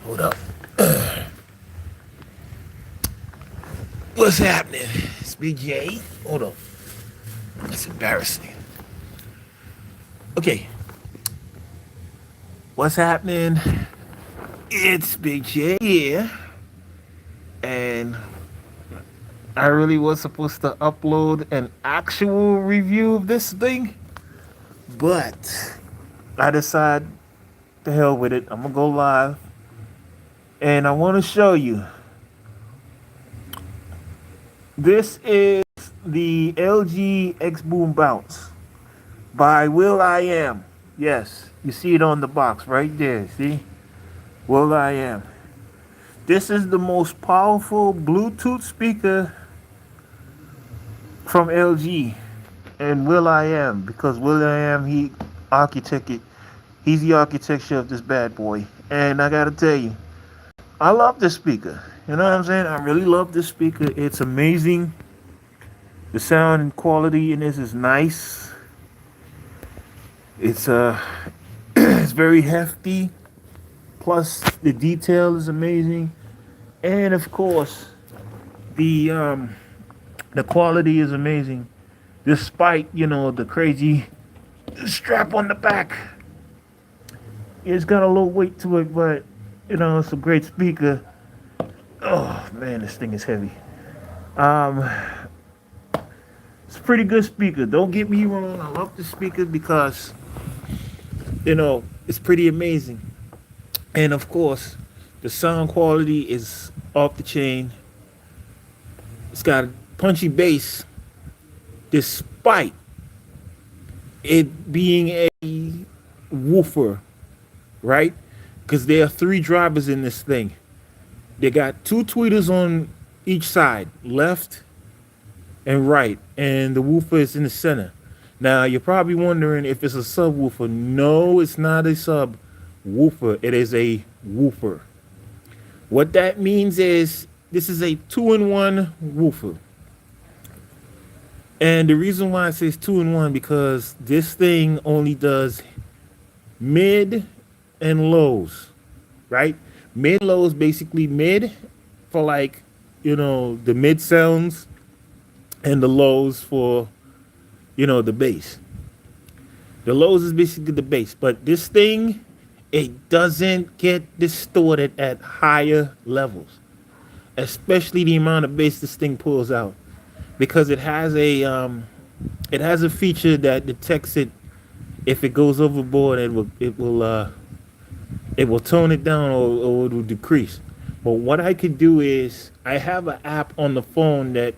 Hold up. What's happening? It's Big J. Hold up. That's embarrassing. Okay. What's happening? It's Big J here. And I really was supposed to upload an actual review of this thing. But I decided to hell with it. I'm going to go live. And I want to show you. This is the LG xboom Bounce by will.i.am. Yes, you see it on the box right there. See? will.i.am. This is the most powerful Bluetooth speaker from LG and will.i.am, because will.i.am, he's the architecture of this bad boy. And I gotta tell you, I love this speaker. You know what I'm saying? I really love this speaker. It's amazing. The sound and quality in this is nice. It's it's very hefty. Plus the detail is amazing. And of course, the quality is amazing. Despite, the crazy strap on the back. It's got a little weight to it, but it's a great speaker. Oh man, this thing is heavy. It's a pretty good speaker. Don't get me wrong. I love this speaker because, it's pretty amazing. And of course, the sound quality is off the chain. It's got a punchy bass, despite it being a woofer, right? Because there are 3 drivers in this thing. They got 2 tweeters on each side, left and right, and the woofer is in the center. Now you're probably wondering if it's a subwoofer. No, it's not a subwoofer. It is a woofer. What that means is this is a 2-in-1 woofer. And the reason why it says 2-in-1, because this thing only does mid and lows, right? Mid lows, basically mid for the mid sounds, and the lows for the bass. The lows is basically the bass, but this thing, it doesn't get distorted at higher levels, especially the amount of bass this thing pulls out, because it has a feature that detects it. If it goes overboard, it will tone it down, or it will decrease. But what I could do is I have an app on the phone that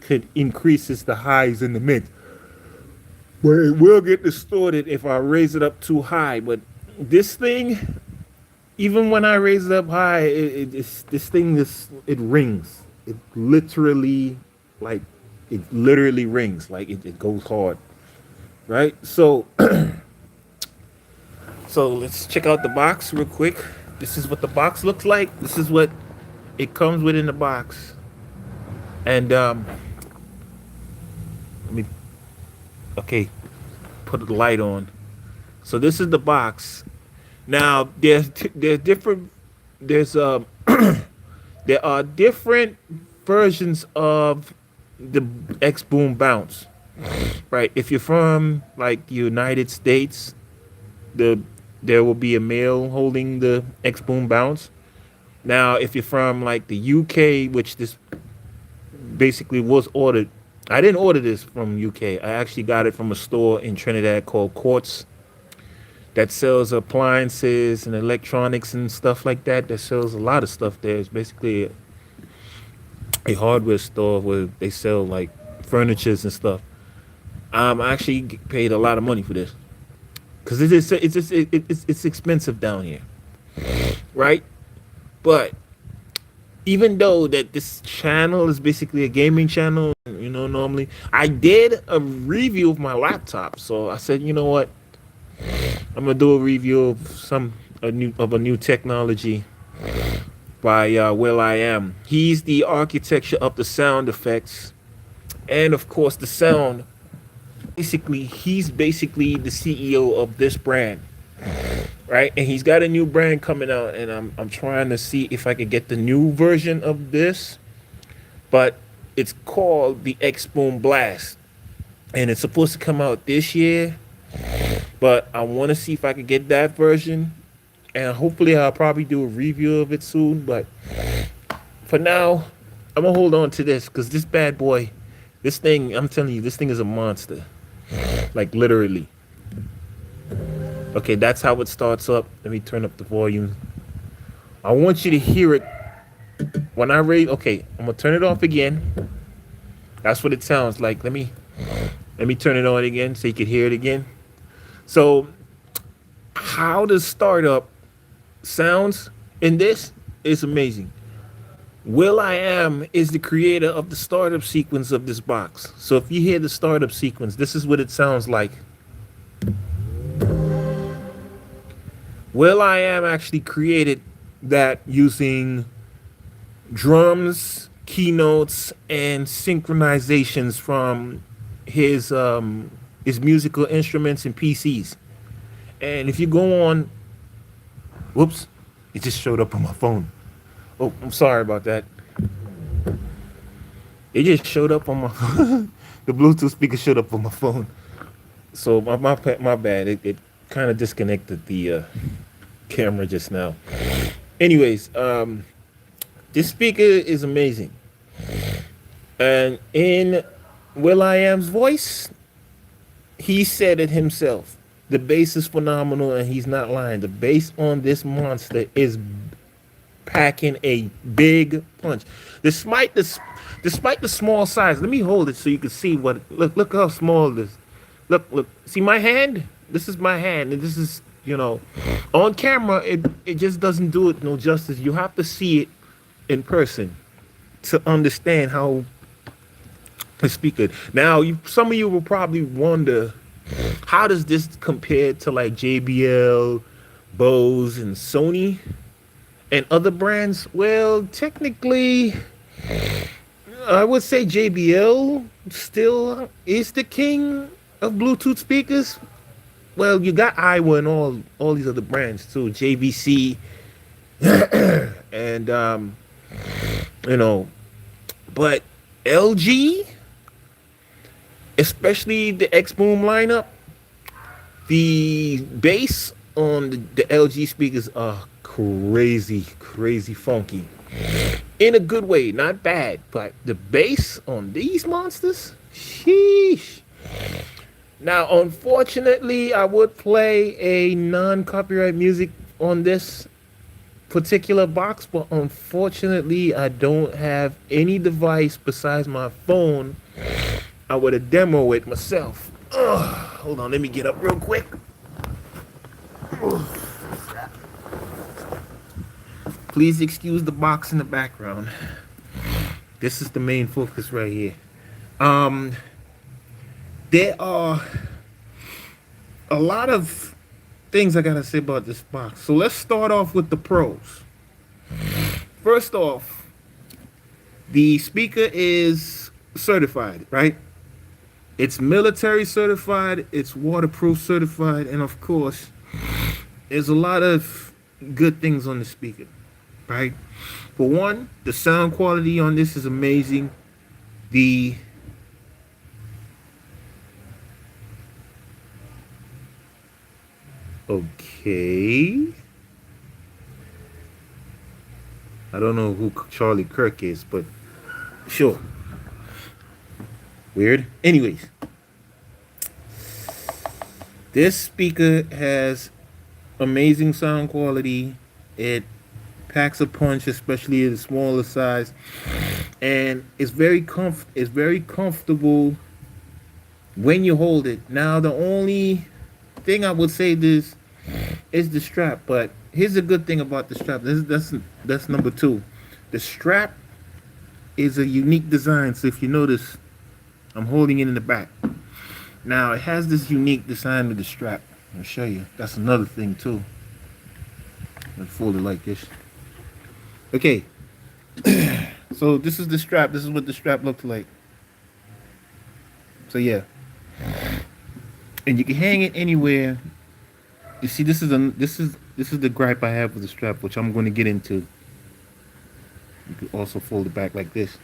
could increases the highs and the mids, where it will get distorted if I raise it up too high. But this thing, even when I raise it up high, it rings. It literally rings. Like it goes hard, right? So so let's check out the box real quick. This is what the box looks like. This is what it comes with in the box. And let me, okay, put the light on. So this is the box. Now there's different there's there are different versions of the xboom Bounce, right? If you're from like the United States, there will be a male holding the xboom Bounce. Now if you're from like the UK, which this basically was ordered, I didn't order this from UK. I actually got it from a store in Trinidad called Quartz, that sells appliances and electronics and stuff like that. That sells a lot of stuff there. It's basically a hardware store where they sell like furnitures and stuff. I actually paid a lot of money for this because it's expensive down here, right? But even though that this channel is basically a gaming channel, normally I did a review of my laptop. So I said, you know what? I'm gonna do a review of a new technology by will.i.am. He's the architecture of the sound effects, and of course the sound. Basically, he's basically the CEO of this brand. right? And he's got a new brand coming out, and I'm trying to see if I could get the new version of this, but it's called the xboom Blast, and it's supposed to come out this year, but I want to see if I could get that version, and hopefully I'll probably do a review of it soon. But for now, I'm gonna hold on to this because this bad boy, this thing, I'm telling you, this thing is a monster, like literally. Okay, that's how it starts up. Let me turn up the volume. I want you to hear it when I raise. Okay, I'm gonna turn it off again. That's what it sounds like. Let me turn it on again so you can hear it again. So, how the startup sounds in this is amazing. will.i.am is the creator of the startup sequence of this box. So if you hear the startup sequence, this is what it sounds like. will.i.am actually created that using drums, keynotes, and synchronizations from his musical instruments and PCs. And if you go on, whoops, it just showed up on my phone. Oh, I'm sorry about that. It just showed up on my the Bluetooth speaker showed up on my phone. So my bad. It kind of disconnected the camera just now. Anyways, this speaker is amazing, and in will.i.am's voice, he said it himself. The bass is phenomenal, and he's not lying. The bass on this monster is packing a big punch. Despite the small size, let me hold it so you can see what. Look how small this. Look. See my hand? This is my hand, and this is on camera. It just doesn't do it no justice. You have to see it in person to understand how the speaker. Now, some of you will probably wonder, how does this compare to like JBL, Bose, and Sony, and other brands? Well, technically, I would say JBL still is the king of Bluetooth speakers. Well, you got Iowa and all these other brands too, JVC, and you know, but LG, especially the xboom lineup, the bass on the LG speakers are crazy funky. In a good way, not bad, but the bass on these monsters, sheesh. Now, unfortunately, I would play a non-copyright music on this particular box, but unfortunately, I don't have any device besides my phone. I would have demo it myself. Hold on, let me get up real quick. Please excuse the box in the background. This is the main focus right here. There are a lot of things I gotta say about this box. So let's start off with the pros. First off, the speaker is certified, right? It's military certified, it's waterproof certified, and of course, there's a lot of good things on the speaker, right? For one, the sound quality on this is amazing. Okay. I don't know who Charlie Kirk is, but sure. Weird. Anyways, this speaker has amazing sound quality. It packs a punch, especially in the smaller size, and it's very comfortable when you hold it. Now, the only thing I would say this is the strap, but here's a good thing about the strap. That's number two. The strap is a unique design. So if you notice, I'm holding it in the back. Now it has this unique design with the strap. I'll show you. That's another thing too. Let's fold it like this. Okay. So this is the strap. This is what the strap looks like. So yeah. And you can hang it anywhere You see, this is the gripe I have with the strap, which I'm going to get into. You could also fold it back like this.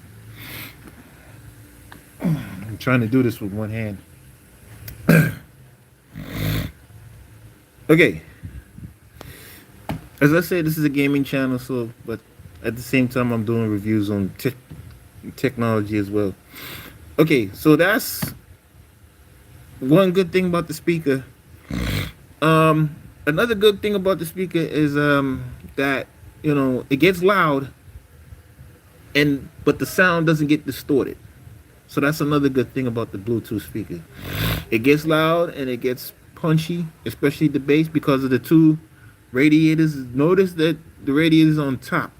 I'm trying to do this with one hand. Okay, as I said, this is a gaming channel, so but at the same time, I'm doing reviews on technology as well. Okay, so that's one good thing about the speaker. Another good thing about the speaker is that it gets loud, and but the sound doesn't get distorted. So that's another good thing about the Bluetooth speaker. It gets loud and it gets punchy, especially the bass because of the two radiators. Notice that the radiators on top.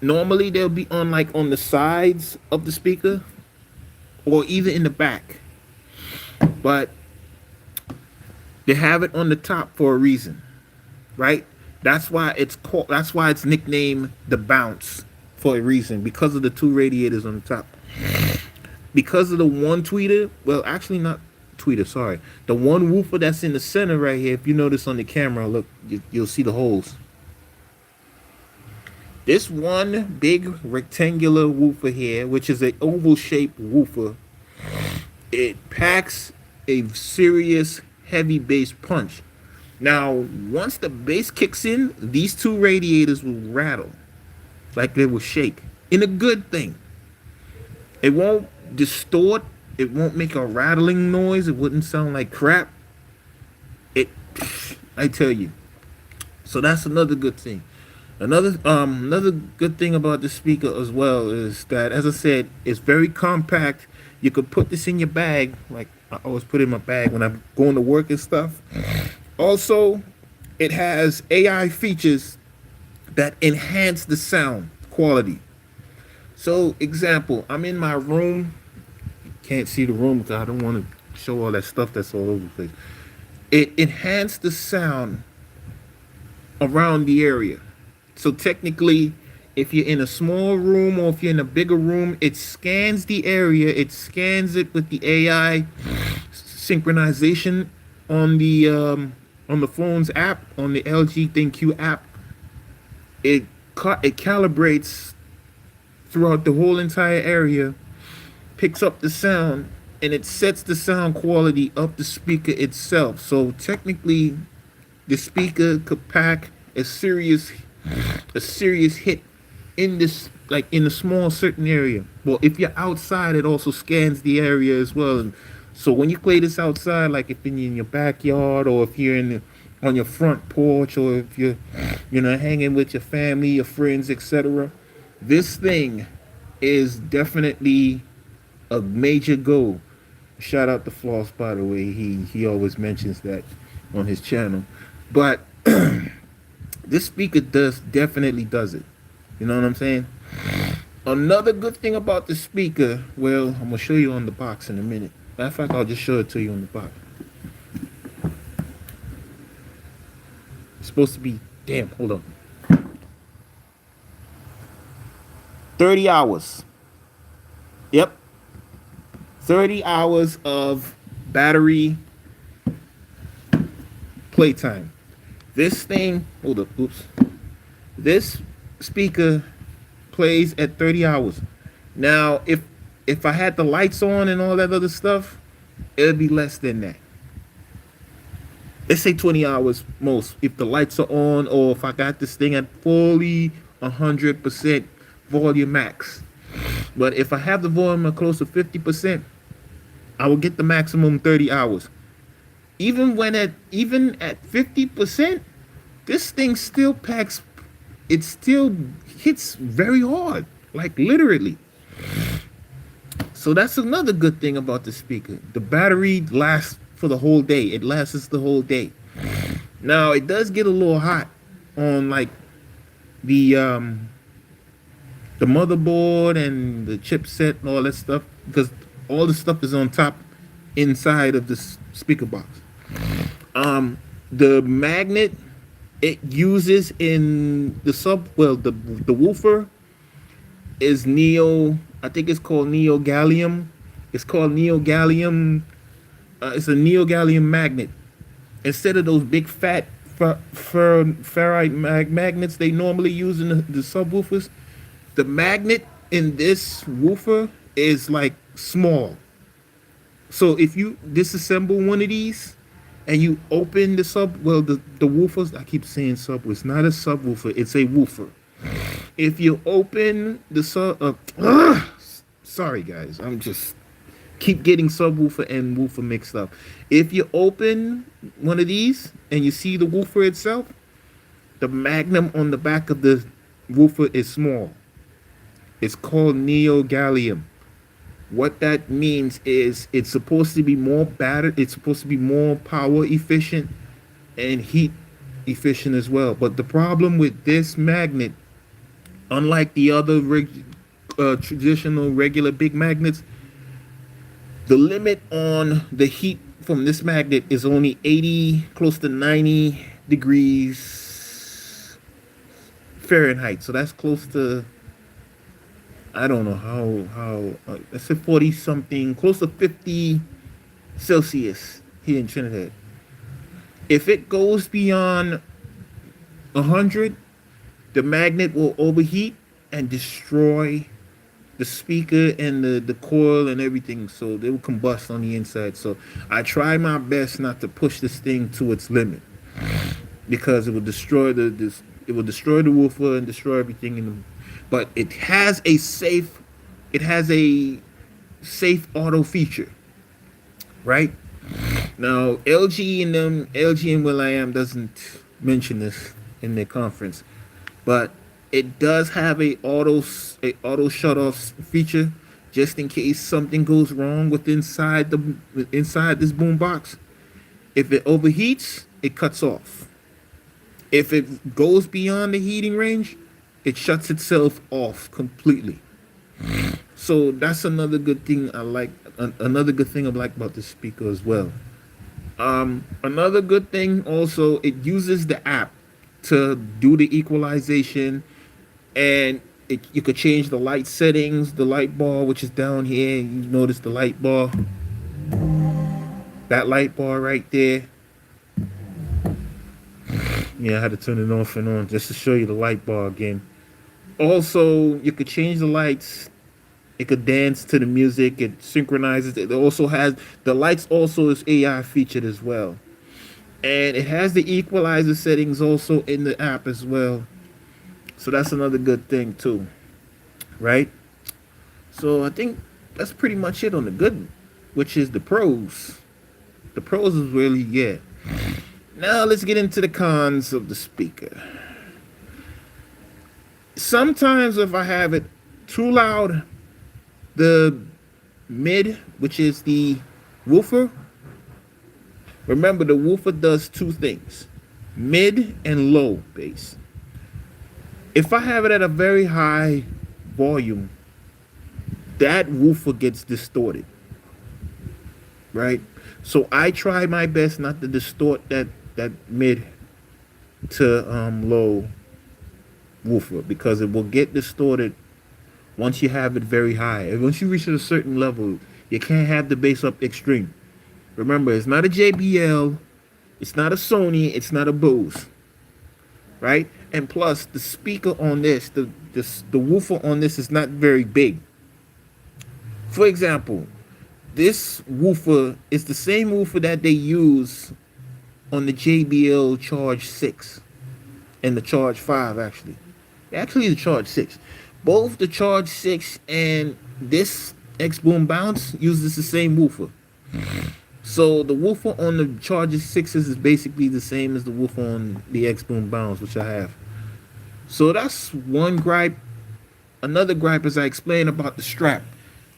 Normally they'll be on like on the sides of the speaker or even in the back. But they have it on the top for a reason, right? That's why it's nicknamed the bounce for a reason because of the two radiators on the top. Because of the one tweeter, well, actually not tweeter, sorry. The one woofer that's in the center right here, if you notice on the camera, look, you'll see the holes. This one big rectangular woofer here, which is an oval shaped woofer, it packs a serious heavy bass punch. Now, once the bass kicks in, these two radiators will rattle like they will shake in a good thing. It won't distort. It won't make a rattling noise. It wouldn't sound like crap. It, I tell you. So that's another good thing. Another good thing about the speaker as well is that, as I said, it's very compact. You could put this in your bag, like I always put in my bag when I'm going to work and stuff. Also, it has AI features that enhance the sound quality. So, example, I'm in my room. Can't see the room because I don't want to show all that stuff that's all over the place. It enhanced the sound around the area. So technically, if you're in a small room or if you're in a bigger room, it scans the area. It scans it with the AI synchronization on the phone's app, on the LG ThinQ app. It calibrates throughout the whole entire area, picks up the sound, and it sets the sound quality of the speaker itself. So technically, the speaker could pack a serious hit in this, like in a small certain area. Well, if you're outside, it also scans the area as well. And so when you play this outside, like if you're in your backyard or if you're on your front porch or if you're hanging with your family, your friends, etc., this thing is definitely a major goal. Shout out to Floss, by the way. He always mentions that on his channel. But this speaker definitely does it. You know what I'm saying? Another good thing about the speaker, well, I'm gonna show you on the box in a minute. Matter of fact, I'll just show it to you on the box. It's supposed to be, damn, hold on. 30 hours. Yep. 30 hours of battery playtime. This thing, hold up, oops. This speaker plays at 30 hours. Now, if I had the lights on and all that other stuff, it'd be less than that. Let's say 20 hours most if the lights are on or if I got this thing at fully 100% volume max. But if I have the volume at close to 50%, I will get the maximum 30 hours. Even at 50%, this thing still packs, it still hits very hard, like literally. So that's another good thing about the speaker. The battery lasts for the whole day. It lasts the whole day. Now it does get a little hot on like the motherboard and the chipset and all that stuff because all the stuff is on top inside of this speaker box. The magnet it uses in the woofer is I think it's called neo gallium. It's called neo gallium. It's a neo gallium magnet. Instead of those big fat ferrite magnets they normally use in the subwoofers, the magnet in this woofer is like small. So if you disassemble one of these and you open the the woofers, I keep saying sub, it's not a subwoofer, it's a woofer. If you open the sorry guys, I'm just keep getting subwoofer and woofer mixed up. If you open one of these and you see the woofer itself, the magnum on the back of the woofer is small. It's called gallium. What that means is it's supposed to be more battered, it's supposed to be more power efficient and heat efficient as well. But the problem with this magnet, unlike the other traditional regular big magnets, the limit on the heat from this magnet is only 80, close to 90 degrees Fahrenheit. So that's close to, I don't know how let's say 40 something, close to 50 Celsius here in Trinidad. If it goes beyond 100, the magnet will overheat and destroy the speaker and the coil and everything, so they will combust on the inside. So I try my best not to push this thing to its limit because it will destroy it will destroy the woofer and destroy everything in the. But it has a safe auto feature, right? Now LG and will.i.am doesn't mention this in their conference, but it does have a auto shut off feature just in case something goes wrong with inside this boom box. If it overheats, it cuts off. If it goes beyond the heating range, it shuts itself off completely. So that's another good thing I like. Another good thing I like about this speaker as well. Another good thing also, it uses the app to do the equalization, and you could change the light settings, the light bar, which is down here. You notice the light bar, that light bar right there. Yeah, I had to turn it off and on just to show you the light bar again. Also, you could change the lights. It could dance to the music. It synchronizes. It also has the lights. Also is AI featured as well, and it has the equalizer settings also in the app as well. So that's another good thing too, right? So I think that's pretty much it on the good, which is the pros. The pros is really, yeah. Now let's get into the cons of the speaker. Sometimes if I have it too loud, the mid, which is the woofer, remember the woofer does two things, mid and low bass. If I have it at a very high volume, that woofer gets distorted, right? So I try my best not to distort that mid to low woofer, because it will get distorted once you have it very high. And once you reach a certain level, you can't have the bass up extreme. Remember, it's not a JBL, it's not a Sony, it's not a Bose, right? And plus, the speaker on this, the woofer on this is not very big. For example, this woofer is the same woofer that they use on the JBL Charge 6 and the Charge 5, actually the Charge 6. Both the Charge 6 and this xboom bounce uses the same woofer. So the woofer on the Charge 6s is basically the same as the woofer on the xboom bounce, which I have. So that's one gripe. Another gripe is I explained about the strap.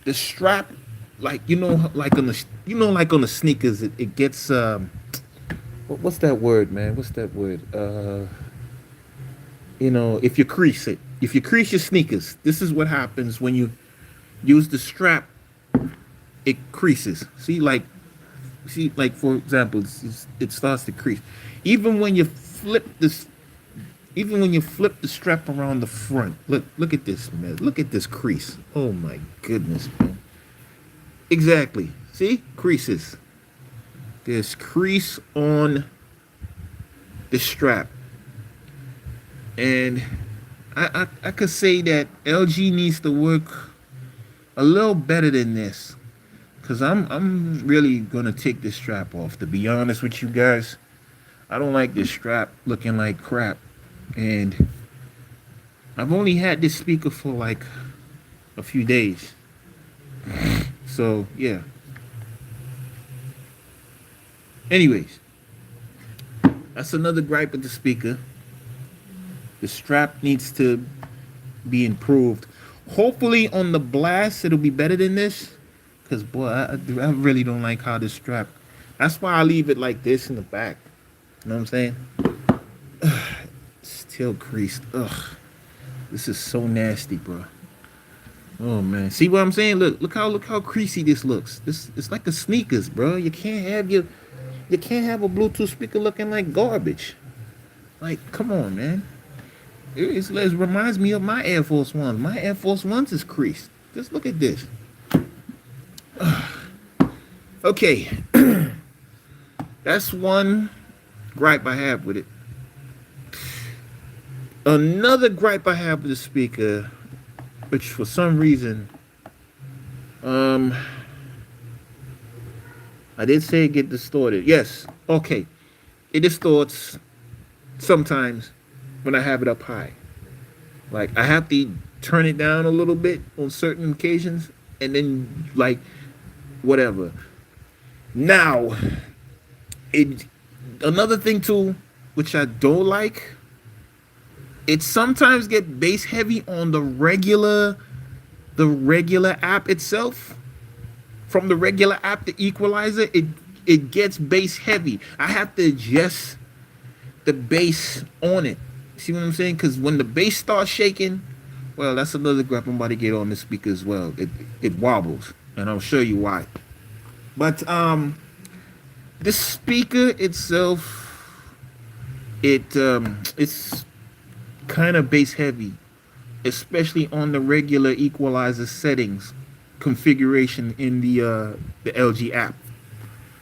The strap, like like on the sneakers, it gets what's that word, man? What's that word? If you crease it, if you crease your sneakers, this is what happens when you use the strap. It creases. See, like for example, it starts to crease. Even when you flip the strap around the front, look at this, man. Look at this crease. Oh my goodness, man. Exactly. See, creases. There's crease on this strap, and I could say that LG needs to work a little better than this, cause I'm really gonna take this strap off. To be honest with you guys, I don't like this strap looking like crap, and I've only had this speaker for like a few days. So yeah. Anyways, that's another gripe with the speaker. The strap needs to be improved. Hopefully on the blast it'll be better than this. Cause boy, I really don't like how this strap. That's why I leave it like this in the back. You know what I'm saying? Still creased. Ugh. This is so nasty, bro. Oh man. See what I'm saying? Look how creasy this looks. This it's like the sneakers, bro. You can't have a Bluetooth speaker looking like garbage. Like, come on, man. It reminds me of my Air Force Ones. My Air Force Ones is creased. Just look at this. Okay. That's one gripe I have with it. Another gripe I have with the speaker, which for some reason, I did say it get distorted. Yes. Okay. It distorts sometimes when I have it up high. Like I have to turn it down a little bit on certain occasions, and then like whatever. Now, another thing too, which I don't like, it sometimes get bass heavy on the regular app itself. From the regular app, the equalizer, it gets bass heavy. I have to adjust the bass on it. See what I'm saying? Because when the bass starts shaking, well, that's another gripe I'm about to get on this speaker as well. It wobbles, and I'll show you why. But this speaker itself, it's kind of bass heavy, especially on the regular equalizer settings configuration in the LG app.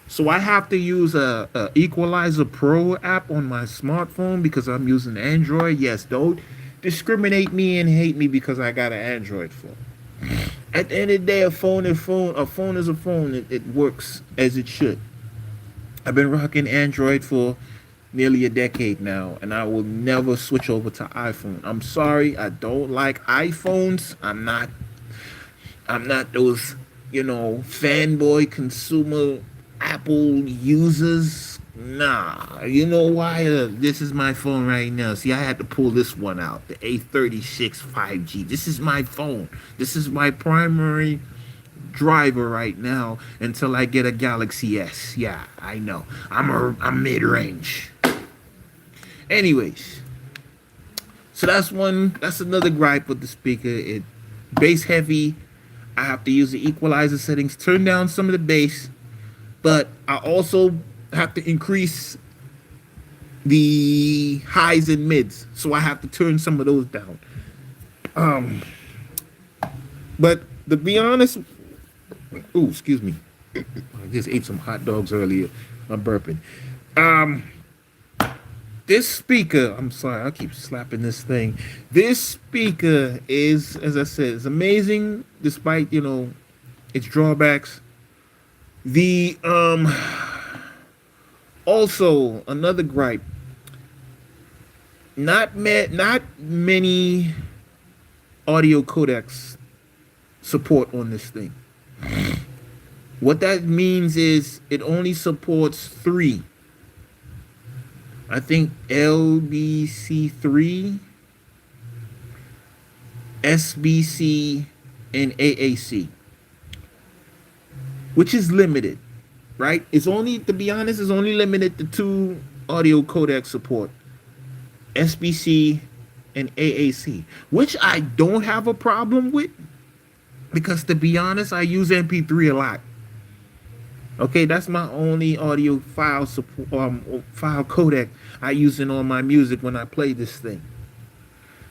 So I have to use a Equalizer Pro app on my smartphone because I'm using Android. Yes, don't discriminate me and hate me because I got an Android phone. At the end of the day, a phone is a phone. It works as it should. I've been rocking Android for nearly a decade now, and I will never switch over to iPhone. I'm sorry, I don't like iPhones. I'm not those, fanboy consumer Apple users. Nah, you know why? This is my phone right now. See, I had to pull this one out, the A36 5G. This is my phone. This is my primary driver right now until I get a Galaxy S. Yeah, I know. I'm mid-range. Anyways, so that's another gripe with the speaker. It bass heavy. I have to use the equalizer settings, turn down some of the bass, but I also have to increase the highs and mids, so I have to turn some of those down. But to be honest, excuse me, I just ate some hot dogs earlier. I'm burping. This speaker, I'm sorry, I keep slapping this thing. This speaker is, as I said, is amazing despite, its drawbacks. The also another gripe. Not many audio codecs support on this thing. What that means is it only supports 3. I think LBC3, SBC, and AAC, which is limited, right? It's only, to be honest, it's only limited to 2 audio codec support, SBC and AAC, which I don't have a problem with because, to be honest, I use MP3 a lot. Okay, that's my only audio file codec I use in all my music when I play this thing.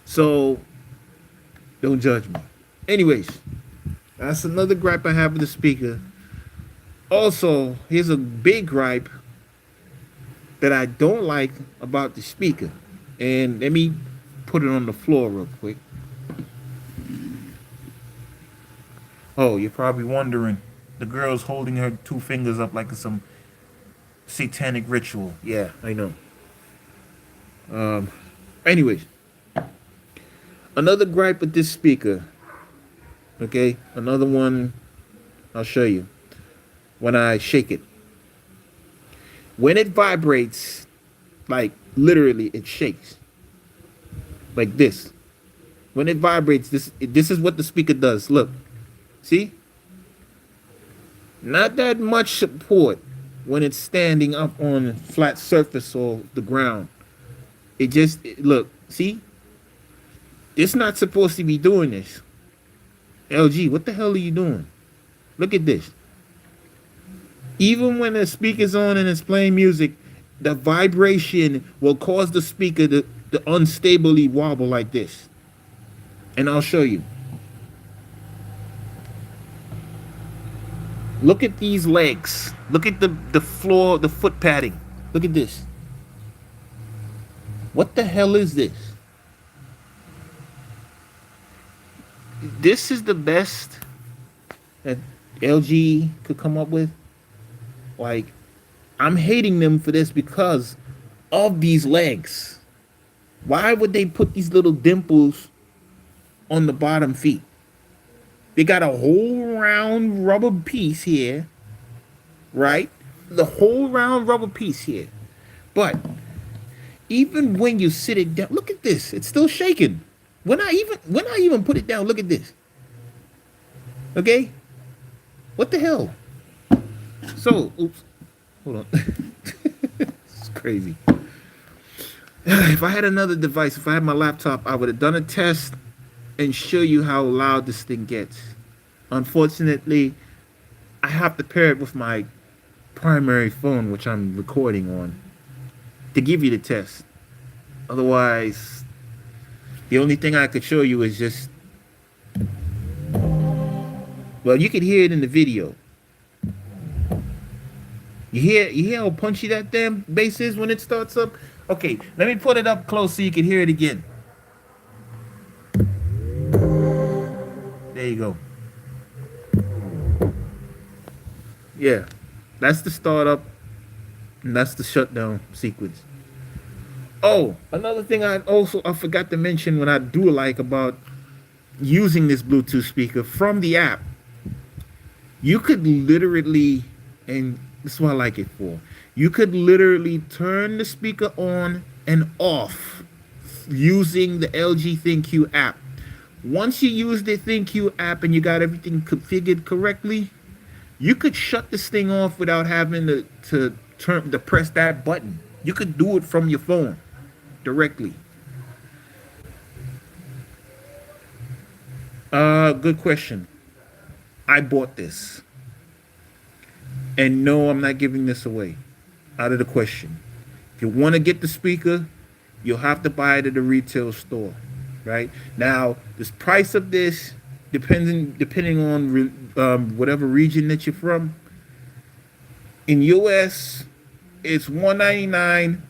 So don't judge me. Anyways, that's another gripe I have with the speaker. Also, here's a big gripe. that I don't like about the speaker. And let me put it on the floor real quick. Oh, you're probably wondering. The girl's holding her two fingers up like it's some satanic ritual. Yeah, I know. Anyways, another gripe with this speaker. Okay, another one I'll show you. When I shake it, when it vibrates, like literally, it shakes like this. When it vibrates, this is what the speaker does. Look, see, not that much support when it's standing up on a flat surface or the ground. Look, see, it's not supposed to be doing this. LG, what the hell are you doing? Look at this. Even when the speaker's on and it's playing music, the vibration will cause the speaker to unstably wobble like this. And I'll show you. Look at these legs. Look at the floor, the foot padding. Look at this. What the hell is this? This is the best that LG could come up with. Like, I'm hating them for this because of these legs. Why would they put these little dimples on the bottom feet? They got a whole round rubber piece here, right? The whole round rubber piece here. But even when you sit it down, look at this. It's still shaking. When I even put it down, look at this. Okay? What the hell? So, oops. Hold on. It's crazy. If I had another device, if I had my laptop, I would have done a test and show you how loud this thing gets. Unfortunately, I have to pair it with my primary phone, which I'm recording on, to give you the test. Otherwise, the only thing I could show you is just, well, you could hear it in the video. You hear how punchy that damn bass is when it starts up? Okay, let me put it up close so you can hear it again. There you go. Yeah, that's the startup, and that's the shutdown sequence. Oh, another thing I forgot to mention what I do like about using this Bluetooth speaker from the app. You could literally, and this is what I like it for. You could literally turn the speaker on and off using the LG ThinQ app. Once you use the ThinQ app and you got everything configured correctly, you could shut this thing off without having to press that button. You could do it from your phone directly. Good question. I bought this. And no, I'm not giving this away. Out of the question. If you want to get the speaker, you'll have to buy it at a retail store. Right? Now, the price of this, depending on whatever region that you're from, in US, it's $199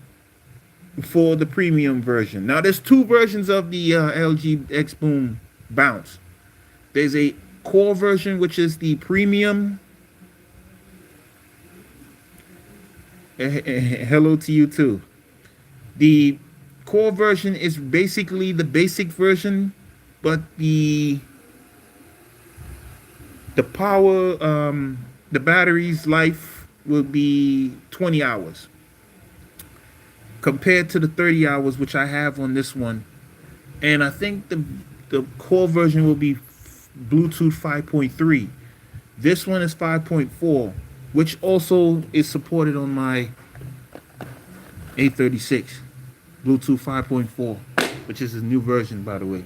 for the premium version. Now, there's two versions of the LG xboom Bounce. There's a core version, which is the premium. Hello to you too. The core version is basically the basic version, but the power, the battery's life will be 20 hours compared to the 30 hours which I have on this one. And I think the core version will be Bluetooth 5.3. This one is 5.4, which also is supported on my A36. Bluetooth 5.4, which is a new version, by the way.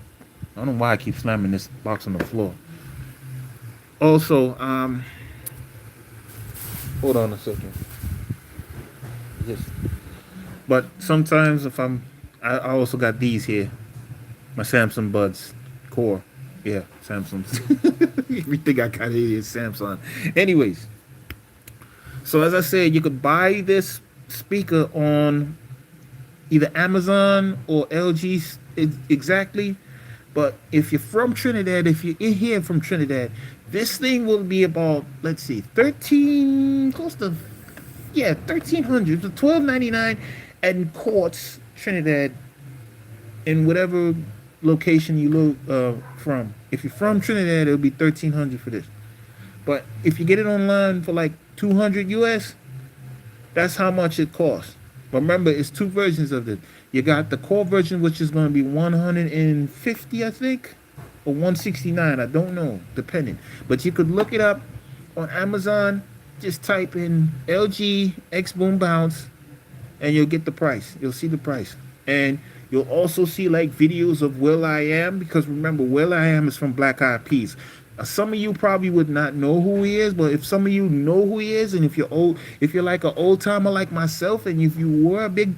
I don't know why I keep slamming this box on the floor. Also, hold on a second. Yes. But sometimes if I also got these here. My Samsung Buds Core. Yeah, Samsung's. Everything I got here is Samsung. Anyways, so as I said, you could buy this speaker on either Amazon or LG exactly. But if you're from Trinidad, if you're in here from Trinidad, this thing will be about, let's see, 13, close to, yeah, 1300 to 12.99 at Quartz Trinidad, in whatever location you look from. If you're from Trinidad, it'll be 1300 for this. But if you get it online for like 200 US, that's how much it costs. But remember, it's two versions of it. You got the core version, which is going to be 150, I think, or 169. I don't know, depending. But you could look it up on Amazon. Just type in LG xboom bounce, and you'll get the price. You'll see the price, and you'll also see like videos of will.i.am, because remember, will.i.am is from Black Eyed Peas. Some of you probably would not know who he is, but if some of you know who he is, and if you're old, if you're like an old timer like myself, and if you were a big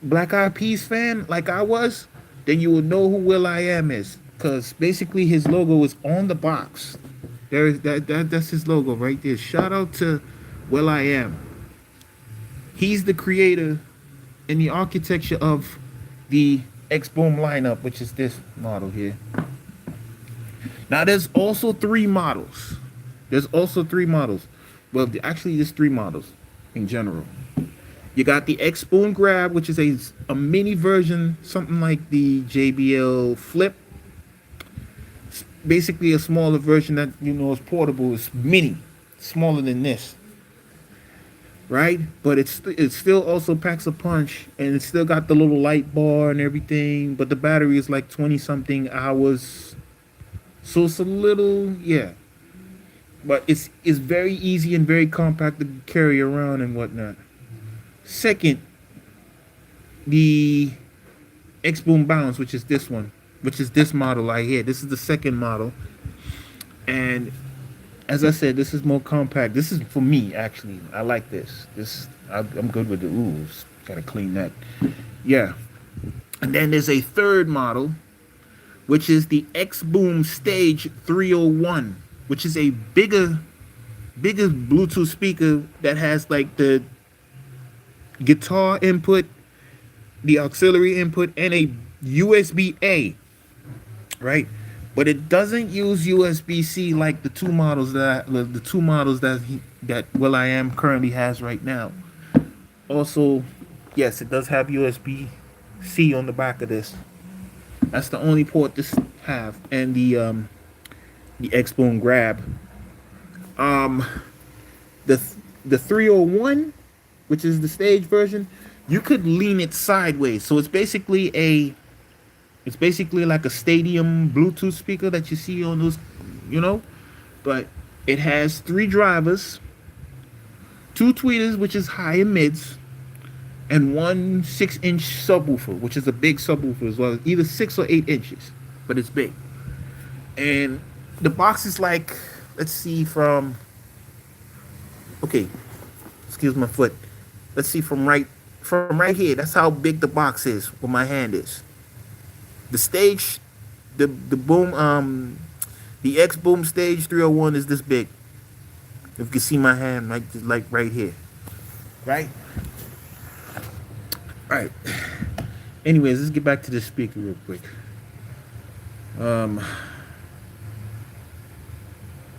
Black Eyed Peas fan like I was, then you will know who will.i.am is, because basically his logo is on the box. There is that's his logo right there. Shout out to will.i.am. He's the creator and the architecture of the xboom lineup, which is this model here. Now there's also three models. There's also three models. Well, actually, there's three models in general. You got the xboom Grab, which is a mini version, something like the JBL Flip. It's basically a smaller version that is portable. It's mini, smaller than this, right? But it still also packs a punch, and it's still got the little light bar and everything. But the battery is like 20 something hours, so it's a little, yeah. But it's very easy and very compact to carry around and whatnot. Second, the xboom bounce, which is this one, which is this model right here. This is the second model, and as I said, this is more compact. This is for me, actually. I like this. I'm good with the ooze. Gotta clean that. Yeah. And then there's a third model, which is the xboom Stage 301, which is a bigger Bluetooth speaker that has like the guitar input, the auxiliary input, and a USB-A, right? But it doesn't use USB-C like the two models that will.i.am currently has right now. Also, yes, it does have USB-C on the back of this. That's the only port this have, and the xboom Grab. The 301, which is the Stage version, you could lean it sideways. So it's basically like a stadium Bluetooth speaker that you see on those, but it has three drivers, two tweeters, which is high and mids, and one 6-inch subwoofer, which is a big subwoofer as well, either 6 or 8 inches, but it's big. And the box is like, let's see, excuse my foot. Let's see from right here. That's how big the box is where my hand is. The Stage, the boom, the xboom Stage 301 is this big. If you can see my hand, like right here, right? All right. Anyways, let's get back to this speaker real quick.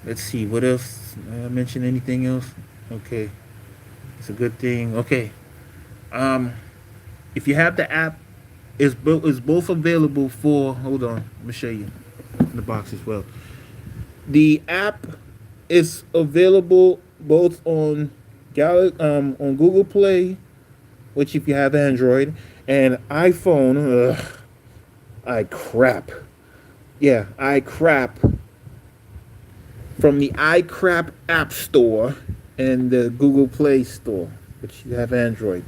Let's see what else. Did I mention anything else? Okay, it's a good thing. Okay. If you have the app, it's both available for. Hold on, let me show you in the box as well. The app is available both on on Google Play, which if you have Android, and iPhone. iCrap from the iCrap App Store and the Google Play Store, which you have Android.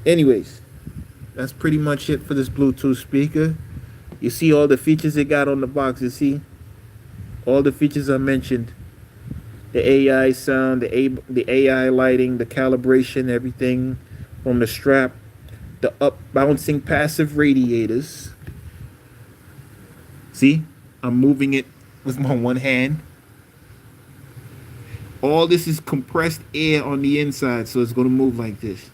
Anyways, that's pretty much it for this Bluetooth speaker. You see all the features it got on the box. You see all the features I mentioned: the AI sound, the AI lighting, the calibration, everything from the strap, the up bouncing passive radiators. See, I'm moving it with my one hand. All this is compressed air on the inside, so it's going to move like this.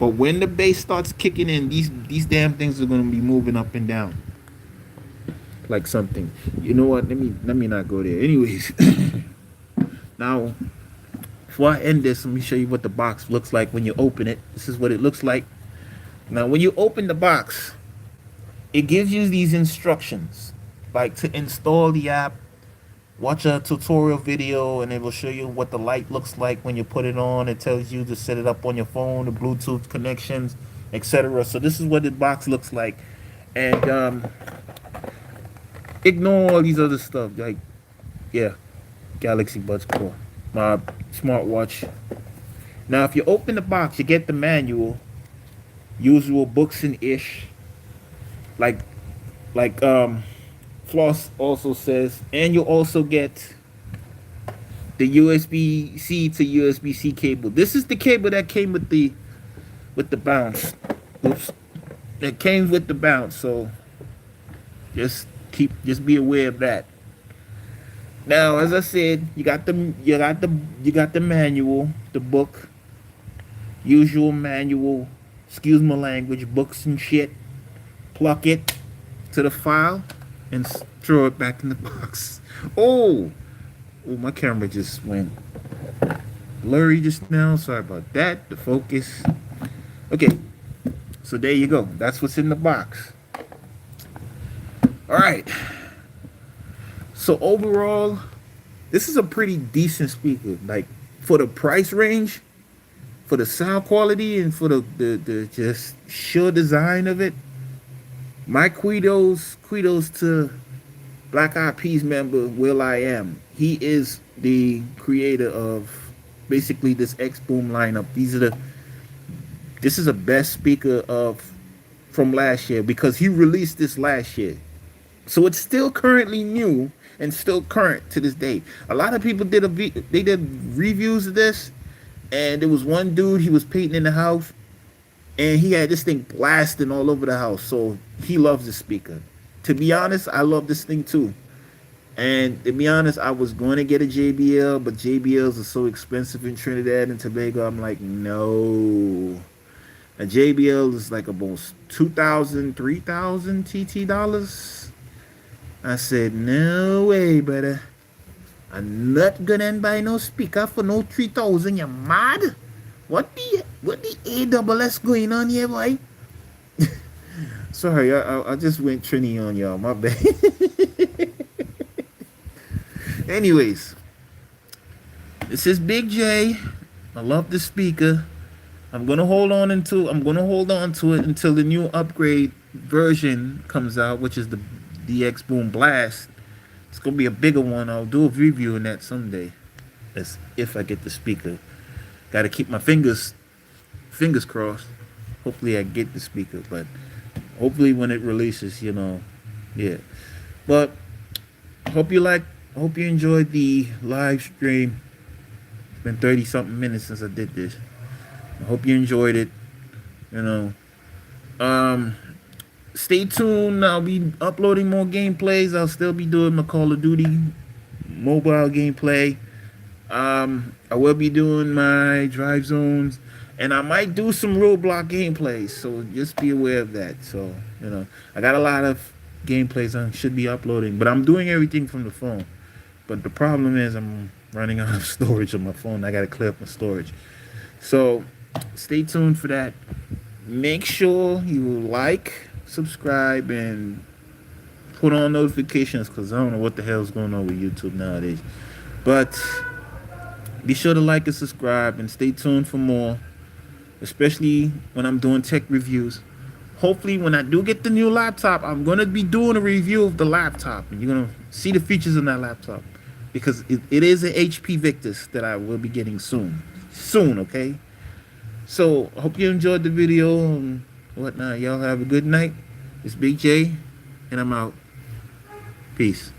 But when the bass starts kicking in, these damn things are gonna be moving up and down like something. You know what? Let me not go there. Anyways, now before I end this, let me show you what the box looks like when you open it. This is what it looks like. Now, when you open the box, it gives you these instructions, like to install the app, watch a tutorial video, and it will show you what the light looks like when you put it on. It tells you to set it up on your phone, the Bluetooth connections, etc. So this is what the box looks like, and ignore all these other stuff. Like, yeah, Galaxy Buds Pro, my smartwatch. Now, if you open the box, you get the manual, usual books and ish, like Floss also says, and you'll also get the USB C to USB C cable. This is the cable that came with the bounce. Oops, that came with the bounce. So just be aware of that. Now, as I said, you got the manual, the book, usual manual. Excuse my language, books and shit. Pluck it to the file and throw it back in the box. Oh, my camera just went blurry just now. Sorry about that. The focus. Okay, so there you go. That's what's in the box. All right. So overall, this is a pretty decent speaker. Like for the price range, for the sound quality, and for the just sure design of it. My kudos to Black Eyed Peas member will.i.am. He is the creator of basically this xboom lineup. This is the best speaker from last year because he released this last year. So it's still currently new and still current to this day. A lot of people did reviews of this, and there was one dude, he was painting in the house, and he had this thing blasting all over the house. So he loves the speaker. To be honest, I love this thing too. And to be honest, I was going to get a JBL, but JBLs are so expensive in Trinidad and Tobago. I'm like, no. A JBL is like almost 2,000, 3,000 TT dollars. I said, no way, brother. I'm not gonna buy no speaker for no 3,000. You mad? What the ASS going on here, boy? Sorry, I just went Trini on y'all. My bad. Anyways, this is Big J. I love the speaker. I'm gonna hold on to it until the new upgrade version comes out, which is the xboom Blast. It's gonna be a bigger one. I'll do a review on that someday. That's if I get the speaker. Gotta keep my fingers crossed. Hopefully I get the speaker, but hopefully when it releases, yeah. But hope you enjoyed the live stream. It's been 30 something minutes since I did this. I hope you enjoyed it. Stay tuned. I'll be uploading more gameplays. I'll still be doing my Call of Duty mobile gameplay. I will be doing my drive zones, and I might do some Roblox gameplays. So just be aware of that. So I got a lot of gameplays I should be uploading, but I'm doing everything from the phone. But the problem is I'm running out of storage on my phone. I got to clear up my storage. So stay tuned for that. Make sure you like, subscribe, and put on notifications, because I don't know what the hell's going on with YouTube nowadays. But be sure to like and subscribe, and stay tuned for more, especially when I'm doing tech reviews. Hopefully when I do get the new laptop, I'm going to be doing a review of the laptop, and you're going to see the features on that laptop, because it is an HP Victus that I will be getting soon, okay? So I hope you enjoyed the video and whatnot. Y'all have a good night. It's Big J, and I'm out. Peace.